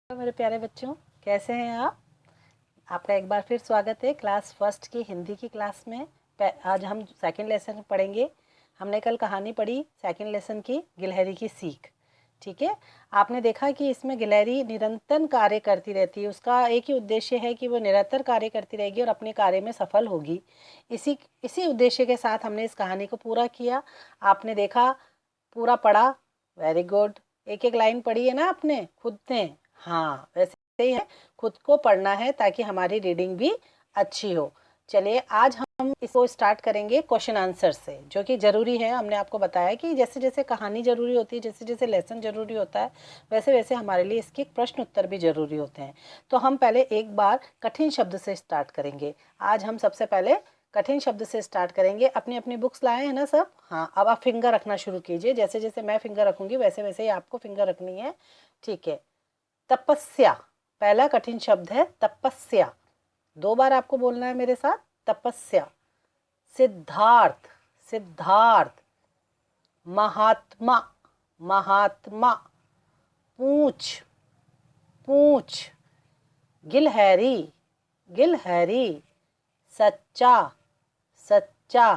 मेरे प्यारे बच्चों, कैसे हैं आप? आपका एक बार फिर स्वागत है क्लास फर्स्ट की हिंदी की क्लास में। आज हम सेकंड लेसन पढ़ेंगे। हमने कल कहानी पढ़ी सेकंड लेसन की, गिलहरी की सीख। ठीक है, आपने देखा कि इसमें गिलहरी निरंतर कार्य करती रहती है। उसका एक ही उद्देश्य है कि वो निरंतर कार्य करती रहेगी और अपने कार्य में सफल होगी। इसी इसी उद्देश्य के साथ हमने इस कहानी को पूरा किया। आपने देखा, पूरा पढ़ा, वेरी गुड। एक एक लाइन पढ़ी है ना आपने खुद ने? हाँ, वैसे ही है, खुद को पढ़ना है ताकि हमारी रीडिंग भी अच्छी हो। चलिए, आज हम इसको स्टार्ट करेंगे क्वेश्चन आंसर से, जो कि ज़रूरी है। हमने आपको बताया कि जैसे जैसे कहानी ज़रूरी होती है, जैसे जैसे लेसन ज़रूरी होता है, वैसे वैसे हमारे लिए इसके प्रश्न उत्तर भी ज़रूरी होते हैं। तो हम पहले एक बार कठिन शब्द से स्टार्ट करेंगे। आज हम सबसे पहले कठिन शब्द से स्टार्ट करेंगे। अपनी अपनी बुक्स लाए हैं ना सब? हाँ, अब आप फिंगर रखना शुरू कीजिए। जैसे जैसे मैं फिंगर रखूंगी वैसे वैसे ही आपको फिंगर रखनी है। ठीक है। तपस्या पहला कठिन शब्द है, तपस्या। 2 बार आपको बोलना है मेरे साथ, तपस्या। सिद्धार्थ, सिद्धार्थ। महात्मा, महात्मा। पूंछ, पूंछ। गिलहरी, गिलहरी। सच्चा, सच्चा।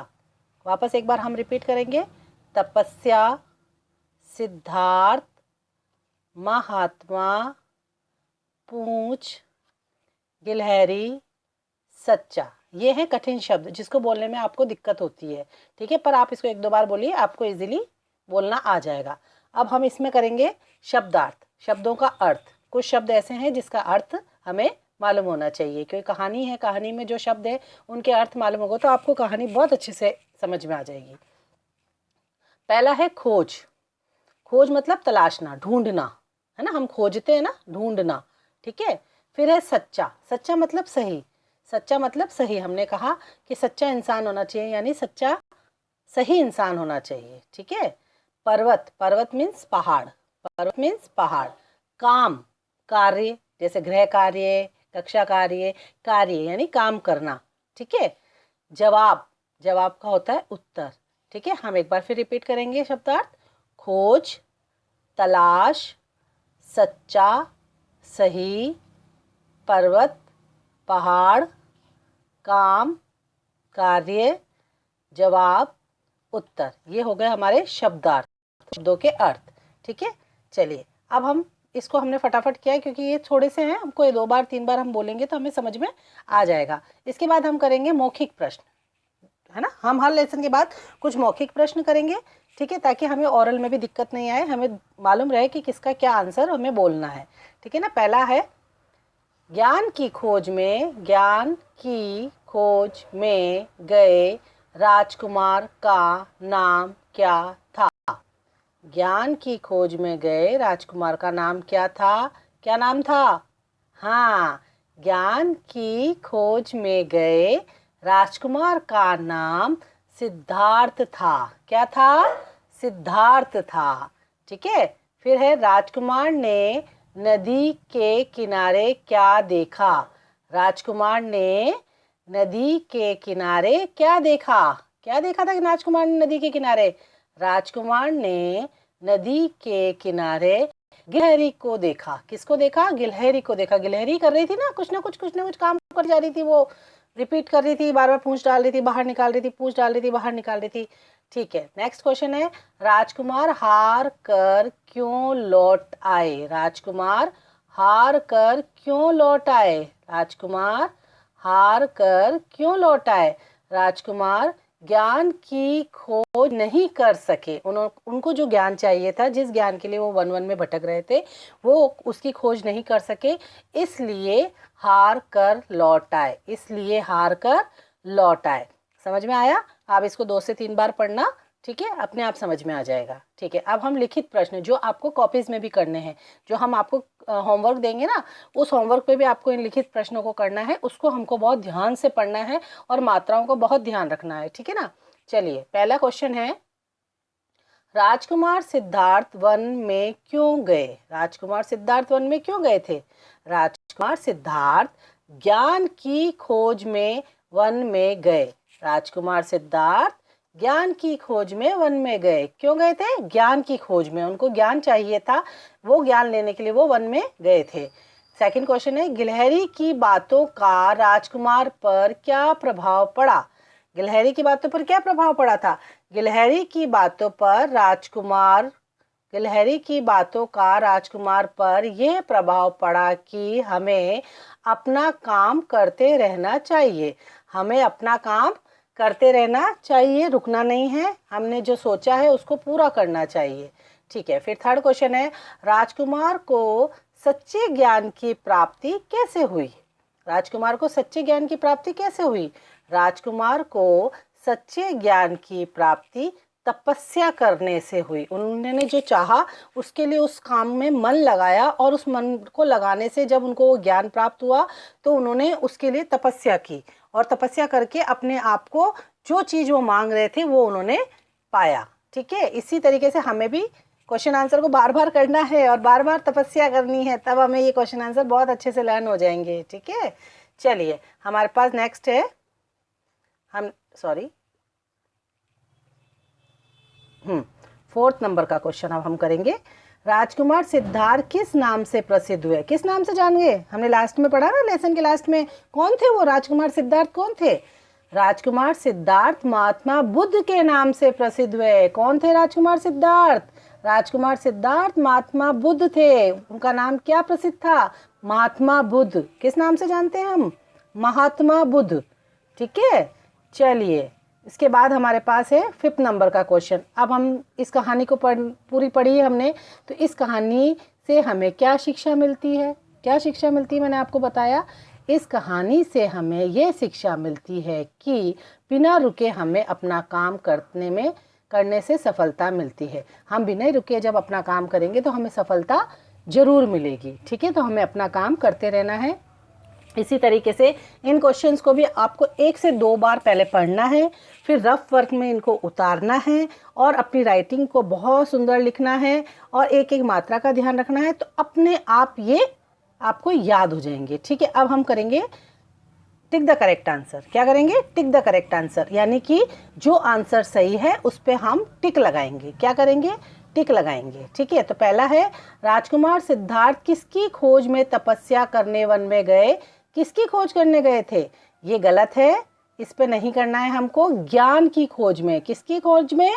वापस एक बार हम रिपीट करेंगे। तपस्या, सिद्धार्थ, महात्मा, पूंछ, गिलहरी, सच्चा। ये है कठिन शब्द जिसको बोलने में आपको दिक्कत होती है। ठीक है, पर आप इसको 1-2 बार बोलिए, आपको इजीली बोलना आ जाएगा। अब हम इसमें करेंगे शब्दार्थ, शब्दों का अर्थ। कुछ शब्द ऐसे हैं जिसका अर्थ हमें मालूम होना चाहिए, क्योंकि कहानी है, कहानी में जो शब्द है उनके अर्थ मालूम होगा तो आपको कहानी बहुत अच्छे से समझ में आ जाएगी। पहला है खोज। खोज मतलब तलाशना, ढूंढना, है ना? हम खोजते हैं ना, ढूंढना। ठीक है। फिर है सच्चा। सच्चा मतलब सही, सच्चा मतलब सही। हमने कहा कि सच्चा इंसान होना चाहिए, यानी सच्चा सही इंसान होना चाहिए। ठीक है। पर्वत, पर्वत मीन्स पहाड़, पर्वत मीन्स पहाड़। काम, कार्य, जैसे गृह कार्य, कक्षा कार्य, कार्य यानी काम करना। ठीक है। जवाब, जवाब का होता है उत्तर। ठीक है, हम एक बार फिर रिपीट करेंगे शब्दार्थ। खोज, तलाश, सच्चा, सही, पर्वत, पहाड़, काम, कार्य, जवाब, उत्तर। ये हो गए हमारे शब्दार्थ, शब्दों के अर्थ। ठीक है। चलिए, अब हम इसको हमने फटाफट किया है क्योंकि ये थोड़े से हैं, हमको ये 2-3 बार हम बोलेंगे तो हमें समझ में आ जाएगा। इसके बाद हम करेंगे मौखिक प्रश्न, है ना? हम हर लेसन के बाद कुछ मौखिक प्रश्न करेंगे। ठीक है, ताकि हमें ओरल में भी दिक्कत नहीं आए, हमें मालूम रहे कि किसका क्या आंसर हमें बोलना है। ठीक है ना? पहला है, ज्ञान की खोज में, ज्ञान की खोज में गए राजकुमार का नाम क्या था? ज्ञान की खोज में गए राजकुमार का नाम क्या था? क्या नाम था? हाँ, ज्ञान की खोज में गए राजकुमार का नाम सिद्धार्थ था। क्या था? सिद्धार्थ था। ठीक है। फिर है, राजकुमार ने नदी के किनारे क्या देखा? राजकुमार ने नदी के किनारे क्या देखा? क्या देखा था राजकुमार ने नदी के किनारे? राजकुमार ने नदी के किनारे गिलहरी को देखा। किसको देखा? गिलहरी को देखा। गिलहरी कर रही थी ना कुछ ना कुछ काम कर जा रही थी, वो रिपीट कर रही थी, बार बार पूंछ डाल रही थी, बाहर निकाल रही थी, पूंछ डाल रही थी, बाहर निकाल रही थी। ठीक है। नेक्स्ट क्वेश्चन है, राजकुमार हार कर क्यों लौट आए? राजकुमार हार कर क्यों लौट आए? राजकुमार हार कर क्यों लौट आए? राजकुमार ज्ञान की खोज नहीं कर सके। उनको जो ज्ञान चाहिए था, जिस ज्ञान के लिए वो वन वन में भटक रहे थे, वो उसकी खोज नहीं कर सके, इसलिए हार कर लौट आए। इसलिए हार कर लौट आए। समझ में आया? आप इसको 2 से 3 बार पढ़ना। ठीक है, अपने आप समझ में आ जाएगा। ठीक है। अब हम लिखित प्रश्न, जो आपको कॉपीज में भी करने हैं, जो हम आपको होमवर्क देंगे ना, उस होमवर्क पे भी आपको इन लिखित प्रश्नों को करना है। उसको हमको बहुत ध्यान से पढ़ना है और मात्राओं को बहुत ध्यान रखना है। ठीक है ना? चलिए, पहला क्वेश्चन है, राजकुमार सिद्धार्थ वन में क्यों गए? राजकुमार सिद्धार्थ वन में क्यों गए थे? राजकुमार सिद्धार्थ ज्ञान की खोज में वन में गए। राजकुमार सिद्धार्थ ज्ञान की खोज में वन में गए। क्यों गए थे? ज्ञान की खोज में, उनको ज्ञान चाहिए था, वो ज्ञान लेने के लिए वो वन में गए थे। सेकंड क्वेश्चन है, गिलहरी की बातों का राजकुमार पर क्या प्रभाव पड़ा? गिलहरी की बातों पर क्या प्रभाव पड़ा था? गिलहरी की बातों का राजकुमार पर यह प्रभाव पड़ा कि हमें अपना काम करते रहना चाहिए। हमें अपना काम करते रहना चाहिए, रुकना नहीं है, हमने जो सोचा है उसको पूरा करना चाहिए। ठीक है, फिर थर्ड क्वेश्चन है, राजकुमार को सच्चे ज्ञान की प्राप्ति कैसे हुई? राजकुमार को सच्चे ज्ञान की प्राप्ति कैसे हुई? राजकुमार को सच्चे ज्ञान की प्राप्ति तपस्या करने से हुई। उन्होंने जो चाहा उसके लिए उस काम में मन लगाया, और उस मन को लगाने से जब उनको वो ज्ञान प्राप्त हुआ तो उन्होंने उसके लिए तपस्या की, और तपस्या करके अपने आप को जो चीज़ वो मांग रहे थे वो उन्होंने पाया। ठीक है, इसी तरीके से हमें भी क्वेश्चन आंसर को बार बार करना है और बार बार तपस्या करनी है, तब हमें ये क्वेश्चन आंसर बहुत अच्छे से लर्न हो जाएंगे। ठीक है, चलिए हमारे पास नेक्स्ट है, फोर्थ नंबर का क्वेश्चन अब हम करेंगे। राजकुमार सिद्धार्थ किस नाम से प्रसिद्ध हुए? किस नाम से जान गए? हमने लास्ट में पढ़ा ना, लेसन के लास्ट में, कौन थे वो राजकुमार सिद्धार्थ? कौन थे? राजकुमार सिद्धार्थ महात्मा बुद्ध के नाम से प्रसिद्ध हुए। कौन थे राजकुमार सिद्धार्थ? राजकुमार सिद्धार्थ महात्मा बुद्ध थे। उनका नाम क्या प्रसिद्ध था? महात्मा बुद्ध। किस नाम से जानते हैं हम? महात्मा बुद्ध। ठीक है, चलिए इसके बाद हमारे पास है फिफ्थ नंबर का क्वेश्चन। अब हम इस कहानी को पूरी पढ़ी है हमने, तो इस कहानी से हमें क्या शिक्षा मिलती है? क्या शिक्षा मिलती है मैंने आपको बताया। इस कहानी से हमें ये शिक्षा मिलती है कि बिना रुके हमें अपना काम करने से सफलता मिलती है। हम बिना रुके जब अपना काम करेंगे तो हमें सफलता ज़रूर मिलेगी। ठीक है, तो हमें अपना काम करते रहना है। इसी तरीके से इन क्वेश्चंस को भी आपको 1 से 2 बार पहले पढ़ना है, फिर रफ वर्क में इनको उतारना है, और अपनी राइटिंग को बहुत सुंदर लिखना है, और एक एक मात्रा का ध्यान रखना है, तो अपने आप ये आपको याद हो जाएंगे। ठीक है, अब हम करेंगे टिक द करेक्ट आंसर। क्या करेंगे? टिक द करेक्ट आंसर, यानी कि जो आंसर सही है उस पर हम टिक लगाएंगे। क्या करेंगे? टिक लगाएंगे। ठीक है, तो पहला है, राजकुमार सिद्धार्थ किसकी खोज में तपस्या करने वन में गए? किसकी खोज करने गए थे? ये गलत है, इस पे नहीं करना है हमको। ज्ञान की खोज में। किसकी खोज में?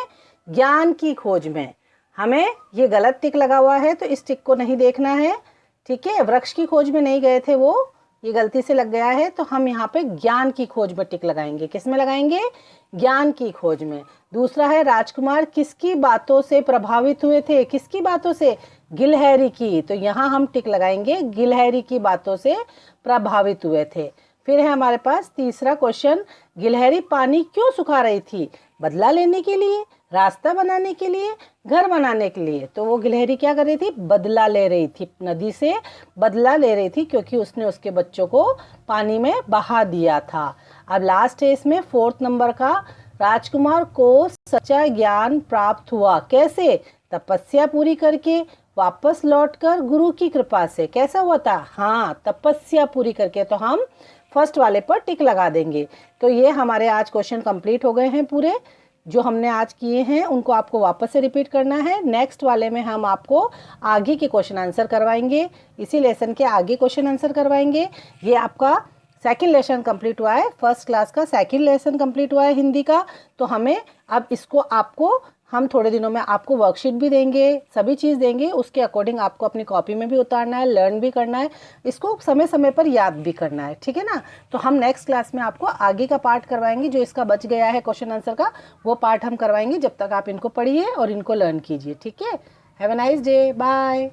ज्ञान की खोज में। हमें ये गलत टिक लगा हुआ है, तो इस टिक को नहीं देखना है। ठीक है, वृक्ष की खोज में नहीं गए थे वो, ये गलती से लग गया है, तो हम यहाँ पे ज्ञान की खोज में टिक लगाएंगे। किस में लगाएंगे? ज्ञान की खोज में। दूसरा है, राजकुमार किसकी बातों से प्रभावित हुए थे? किसकी बातों से? गिलहरी की। तो यहाँ हम टिक लगाएंगे, गिलहरी की बातों से प्रभावित हुए थे। फिर है हमारे पास तीसरा क्वेश्चन, गिलहरी पानी क्यों सुखा रही थी? बदला लेने के लिए, रास्ता बनाने के लिए, घर बनाने के लिए? तो वो गिलहरी क्या कर रही थी? बदला ले रही थी, नदी से बदला ले रही थी, क्योंकि उसने उसके बच्चों को पानी में बहा दिया था। अब लास्ट है इसमें फोर्थ नंबर का, राजकुमार को सच्चा ज्ञान प्राप्त हुआ। कैसे? तपस्या पूरी करके, वापस लौटकर, गुरु की कृपा से। कैसा हुआ था? हाँ, तपस्या पूरी करके। तो हम फर्स्ट वाले पर टिक लगा देंगे। तो ये हमारे आज क्वेश्चन कंप्लीट हो गए हैं पूरे, जो हमने आज किए हैं उनको आपको वापस से रिपीट करना है। नेक्स्ट वाले में हम आपको आगे के क्वेश्चन आंसर करवाएंगे, इसी लेसन के आगे क्वेश्चन आंसर करवाएंगे। ये आपका सेकंड लेसन कंप्लीट हुआ है, फर्स्ट क्लास का सेकंड लेसन कंप्लीट हुआ है हिंदी का। तो हमें अब इसको आपको हम थोड़े दिनों में आपको वर्कशीट भी देंगे, सभी चीज़ देंगे, उसके अकॉर्डिंग आपको अपनी कॉपी में भी उतारना है, लर्न भी करना है, इसको समय समय पर याद भी करना है। ठीक है ना? तो हम नेक्स्ट क्लास में आपको आगे का पार्ट करवाएंगे, जो इसका बच गया है क्वेश्चन आंसर का, वो पार्ट हम करवाएंगे। जब तक आप इनको पढ़िए और इनको लर्न कीजिए। ठीक है, have a nice day, bye.